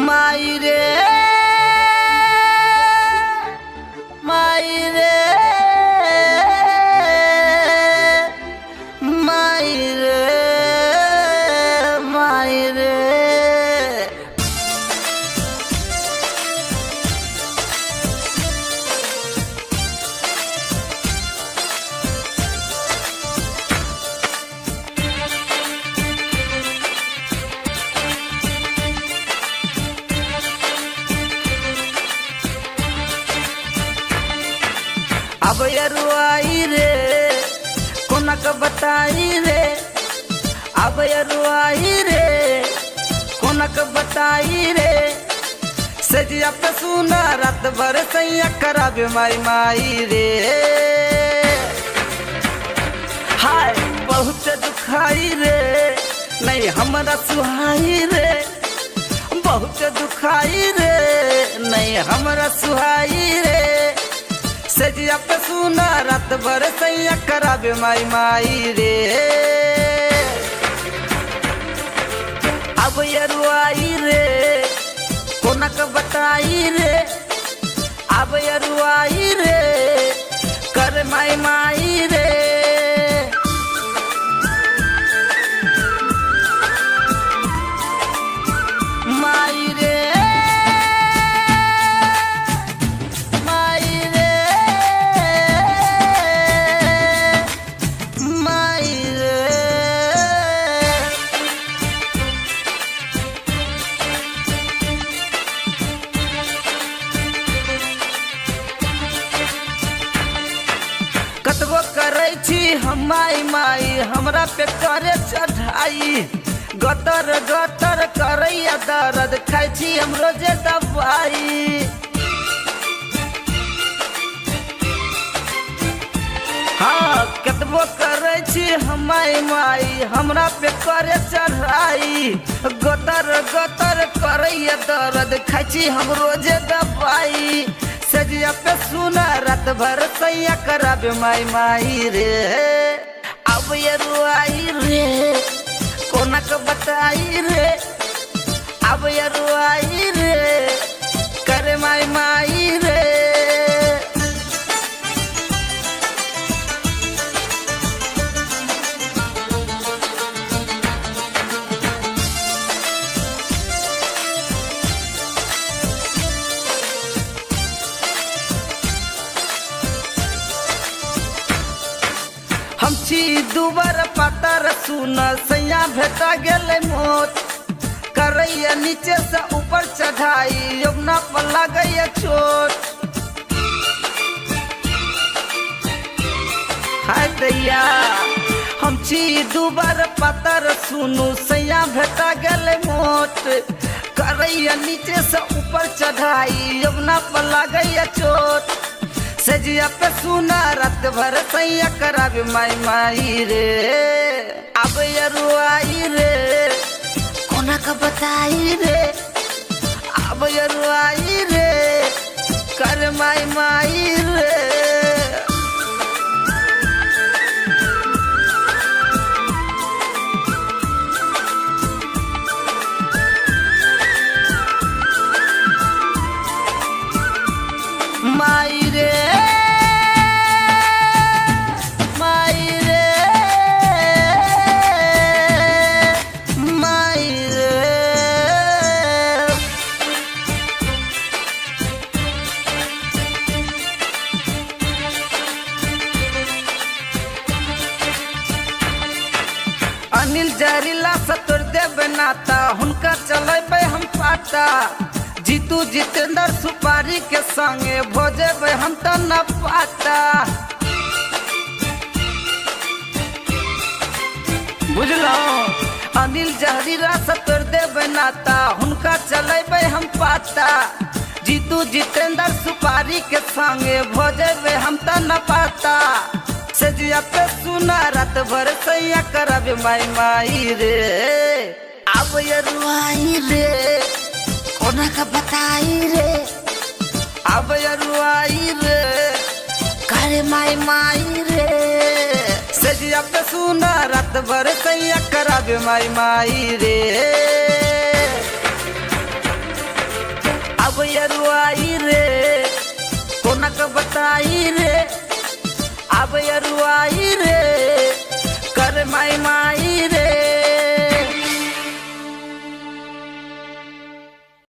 माई रे माई रे माई रे माई रे। अब यरुआई रे कोनक बताई रे, अब यरुआई रे कोनक बताई रे। सजिया पे सुना रात भर सैया कराबे माई माई रे। हाय बहुत दुखाई रे नहीं हमरा सुहाई रे, बहुत दुखाई रे नहीं हमरा सुहाई रे। सजिया पे सुना रात भर सैया कराबे माई माई रे। अब यरुआई रे कोनक बताई रे, अब यरुआई रे कर माई माई रे। माई रे कतबो करे छी हम माई माई हमरा पे करे चढ़ाई। गतर गतर करैया दर्द खाई छी हम रोजे दवाई। हाँ कतबो करे छी हम माई माई हमरा पे करे चढ़ाई। गतर गतर करैया दर्द खाई छी हम रोजे दवाई। सजिया पे सुना रात भर सैया कराबे माई माई रे। अब यरुआई रे कोनक बताई रे, अब यरुआई रे करे माई माई रे। हम छी दुबर पातर सुन सैया भेटा गेले मोट। करैया नीचे से ऊपर चढ़ाई यमुना पर लगैया चोट। हाय दैया हम छी दुबर पातर सुनु सैया भेटा गेले मोट। करैया नीचे से ऊपर चढ़ाई यमुना पर लगैया चोट। सजिया पे सुना रात भर सैया कराबे माई माई रे। अब यरुआई रे कोनक बताई रे, अब यरुआई रे कर माई माई रे। माई रे अनिल जहरीला सतुर देव नाता हुनका चलेबे हम पाता। जीतू जितेंद्र सुपारी के संगे भोजेबे हम तो न पाता। बुझलो अनिल जहरीला सतुर देव नाता हुनका चलेबे हम पाता। जीतू जितेंद्र सुपारी के संगे भोजेबे हम तो न पाता। सजिया पे सुना रात भर सैया कराबे माई माई रे। अब यरुआई रे कोनक बताई रे, अब यरुआई रे करे माई माई रे। सजिया पे सुना रात भर सैया कराबे माई माई रे। अब अरुआई रे कोनक बताई रे अब अरुआई